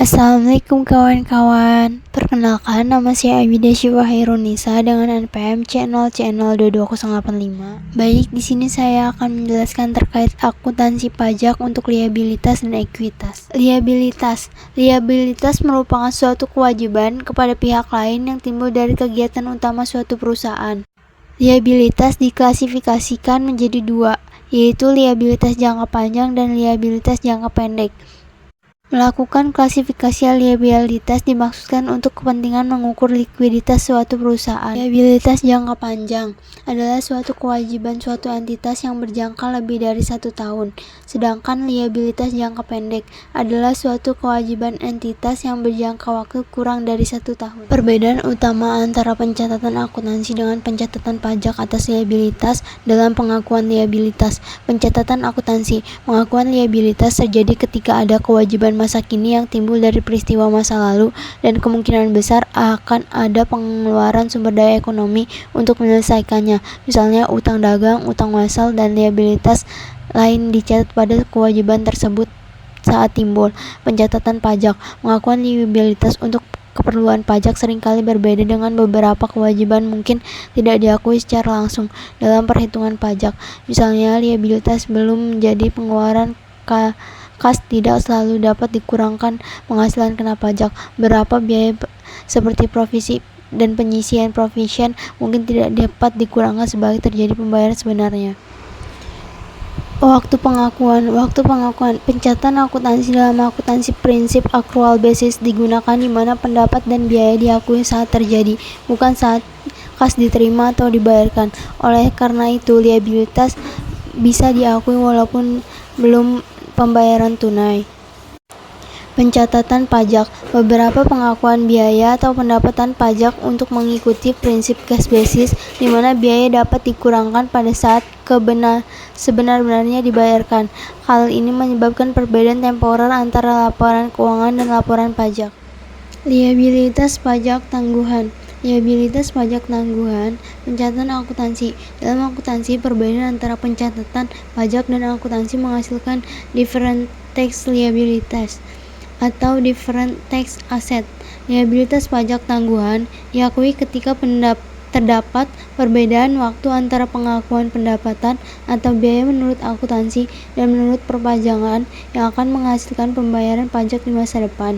Assalamualaikum kawan-kawan. Perkenalkan, nama saya Abida Syifa Hairunisa dengan NPM C0C02285. Baik, di sini saya akan menjelaskan terkait akuntansi pajak untuk liabilitas dan ekuitas. Liabilitas merupakan suatu kewajiban kepada pihak lain yang timbul dari kegiatan utama suatu perusahaan. Liabilitas diklasifikasikan menjadi dua, yaitu liabilitas jangka panjang dan liabilitas jangka pendek. Melakukan klasifikasi liabilitas dimaksudkan untuk kepentingan mengukur likuiditas suatu perusahaan. Liabilitas jangka panjang adalah suatu kewajiban suatu entitas yang berjangka lebih dari 1 tahun, sedangkan liabilitas jangka pendek adalah suatu kewajiban entitas yang berjangka waktu kurang dari 1 tahun. Perbedaan utama antara pencatatan akuntansi dengan pencatatan pajak atas liabilitas dalam pengakuan liabilitas. Pencatatan akuntansi, pengakuan liabilitas terjadi ketika ada kewajiban masa kini yang timbul dari peristiwa masa lalu dan kemungkinan besar akan ada pengeluaran sumber daya ekonomi untuk menyelesaikannya, misalnya utang dagang, utang wasal, dan liabilitas lain dicatat pada kewajiban tersebut saat timbul. Pencatatan pajak, pengakuan liabilitas untuk keperluan pajak seringkali berbeda dengan beberapa kewajiban mungkin tidak diakui secara langsung dalam perhitungan pajak. Misalnya, liabilitas belum menjadi pengeluaran kas tidak selalu dapat dikurangkan penghasilan kena pajak. Berapa biaya seperti provisi dan penyisian provision mungkin tidak dapat dikurangkan sebagai terjadi pembayaran sebenarnya. Waktu pengakuan. Pencatatan akuntansi dalam akuntansi prinsip accrual basis digunakan di mana pendapat dan biaya diakui saat terjadi, bukan saat kas diterima atau dibayarkan. Oleh karena itu, liabilitas bisa diakui walaupun belum pembayaran tunai. Pencatatan pajak, beberapa pengakuan biaya atau pendapatan pajak untuk mengikuti prinsip cash basis, di mana biaya dapat dikurangkan pada saat sebenar-benarnya dibayarkan. Hal ini menyebabkan perbedaan temporer antara laporan keuangan dan laporan pajak. Liabilitas pajak tangguhan. Liabilitas pajak tangguhan, pencatatan akuntansi. Dalam akuntansi, perbedaan antara pencatatan pajak dan akuntansi menghasilkan different tax liabilities atau different tax asset. Liabilitas pajak tangguhan diakui ketika terdapat perbedaan waktu antara pengakuan pendapatan atau biaya menurut akuntansi dan menurut perpajakan yang akan menghasilkan pembayaran pajak di masa depan.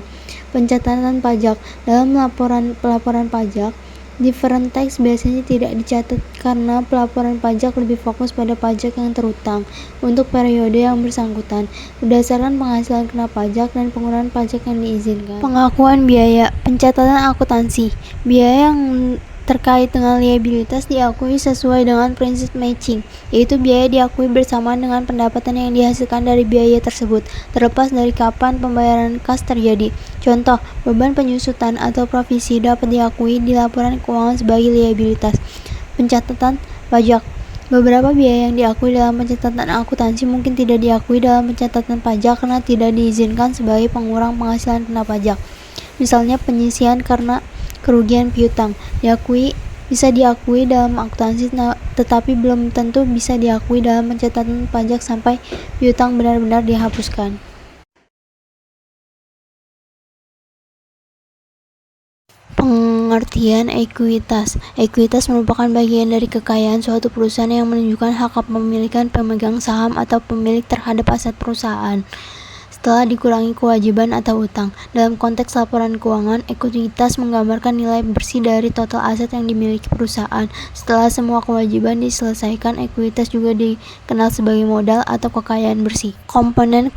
Pencatatan pajak. Dalam pelaporan pajak, different tax biasanya tidak dicatat karena pelaporan pajak lebih fokus pada pajak yang terutang untuk periode yang bersangkutan berdasarkan penghasilan kena pajak dan penggunaan pajak yang diizinkan. Pengakuan biaya. Pencatatan akuntansi. Biaya yang terkait dengan liabilitas diakui sesuai dengan prinsip matching, yaitu biaya diakui bersamaan dengan pendapatan yang dihasilkan dari biaya tersebut, terlepas dari kapan pembayaran kas terjadi. Contoh, beban penyusutan atau provisi dapat diakui di laporan keuangan sebagai liabilitas. Pencatatan pajak. Beberapa biaya yang diakui dalam pencatatan akuntansi mungkin tidak diakui dalam pencatatan pajak karena tidak diizinkan sebagai pengurang penghasilan kena pajak. Misalnya, penyisian karena kerugian piutang bisa diakui dalam akuntansi tetapi belum tentu bisa diakui dalam pencatatan pajak sampai piutang benar-benar dihapuskan. Pengertian ekuitas. Ekuitas merupakan bagian dari kekayaan suatu perusahaan yang menunjukkan hak kepemilikan pemegang saham atau pemilik terhadap aset perusahaan setelah dikurangi kewajiban atau utang. Dalam konteks laporan keuangan, ekuitas menggambarkan nilai bersih dari total aset yang dimiliki perusahaan. Setelah semua kewajiban diselesaikan, ekuitas juga dikenal sebagai modal atau kekayaan bersih. Komponen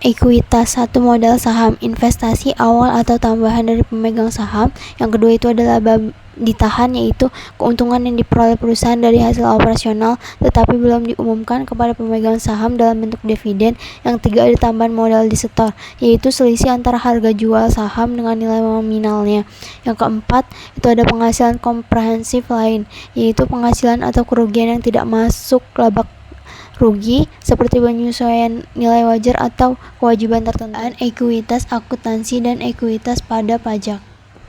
ekuitas. 1. Modal saham, investasi awal atau tambahan dari pemegang saham. Yang kedua itu adalah ditahan, yaitu keuntungan yang diperoleh perusahaan dari hasil operasional tetapi belum diumumkan kepada pemegang saham dalam bentuk dividen. Yang tiga ada tambahan modal disetor, yaitu selisih antara harga jual saham dengan nilai nominalnya. Yang keempat itu ada penghasilan komprehensif lain, yaitu penghasilan atau kerugian yang tidak masuk laba rugi seperti penyesuaian nilai wajar atau kewajiban tertentu. Ekuitas akuntansi dan ekuitas pada pajak.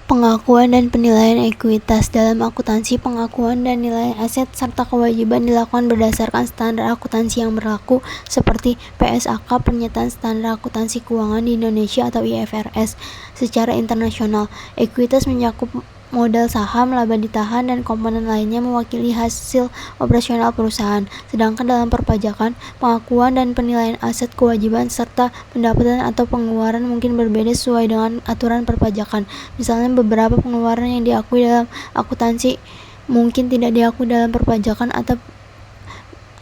Pengakuan dan penilaian ekuitas. Dalam akuntansi, pengakuan dan nilai aset serta kewajiban dilakukan berdasarkan standar akuntansi yang berlaku seperti PSAK, Pernyataan Standar Akuntansi Keuangan di Indonesia atau IFRS. Secara internasional, ekuitas mencakup modal saham, laba ditahan, dan komponen lainnya mewakili hasil operasional perusahaan. Sedangkan dalam perpajakan, pengakuan dan penilaian aset, kewajiban, serta pendapatan atau pengeluaran mungkin berbeda sesuai dengan aturan perpajakan. Misalnya, beberapa pengeluaran yang diakui dalam akuntansi mungkin tidak diakui dalam perpajakan, atau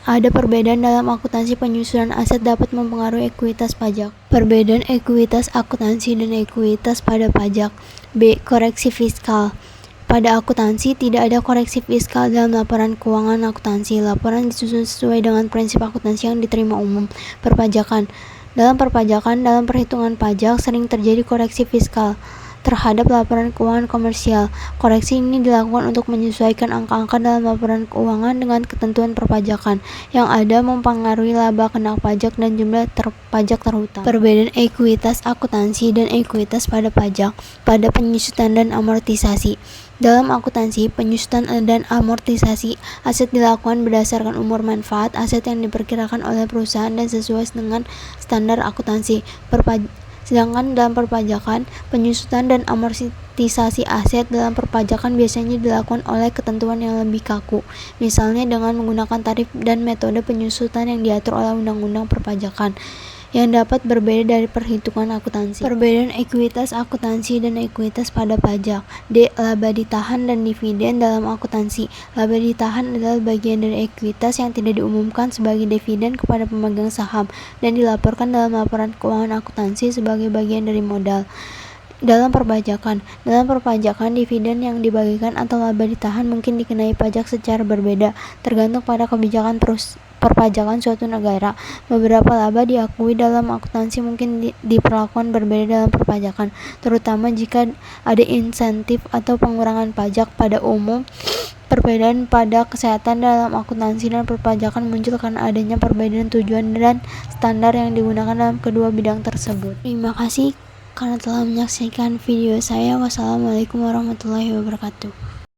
ada perbedaan dalam akuntansi. Penyusunan aset dapat mempengaruhi ekuitas pajak. Perbedaan ekuitas akuntansi dan ekuitas pada pajak. B. Koreksi fiskal. Pada akuntansi, tidak ada koreksi fiskal dalam laporan keuangan akuntansi. Laporan disusun sesuai dengan prinsip akuntansi yang diterima umum. Perpajakan. Dalam perpajakan, dalam perhitungan pajak, sering terjadi koreksi fiskal terhadap laporan keuangan komersial. Koreksi ini dilakukan untuk menyesuaikan angka-angka dalam laporan keuangan dengan ketentuan perpajakan yang ada mempengaruhi laba kena pajak dan jumlah pajak terhutang. Perbedaan ekuitas akuntansi dan ekuitas pada pajak. Pada penyusutan dan amortisasi. Dalam akuntansi, penyusutan dan amortisasi aset dilakukan berdasarkan umur manfaat aset yang diperkirakan oleh perusahaan dan sesuai dengan standar akuntansi. Sedangkan dalam perpajakan, penyusutan dan amortisasi aset dalam perpajakan biasanya dilakukan oleh ketentuan yang lebih kaku, misalnya dengan menggunakan tarif dan metode penyusutan yang diatur oleh Undang-Undang Perpajakan, yang dapat berbeda dari perhitungan akuntansi. Perbedaan ekuitas akuntansi dan ekuitas pada pajak. D. Laba ditahan dan dividen dalam akuntansi. Laba ditahan adalah bagian dari ekuitas yang tidak diumumkan sebagai dividen kepada pemegang saham dan dilaporkan dalam laporan keuangan akuntansi sebagai bagian dari modal. Dalam perpajakan, dividen yang dibagikan atau laba ditahan mungkin dikenai pajak secara berbeda, tergantung pada kebijakan perpajakan suatu negara. Beberapa laba diakui dalam akuntansi mungkin diperlakukan berbeda dalam perpajakan, terutama jika ada insentif atau pengurangan pajak. Pada umum, perbedaan pada kesehatan dalam akuntansi dan perpajakan muncul karena adanya perbedaan tujuan dan standar yang digunakan dalam kedua bidang tersebut. Terima kasih karena telah menyaksikan video saya. Wassalamualaikum warahmatullahi wabarakatuh.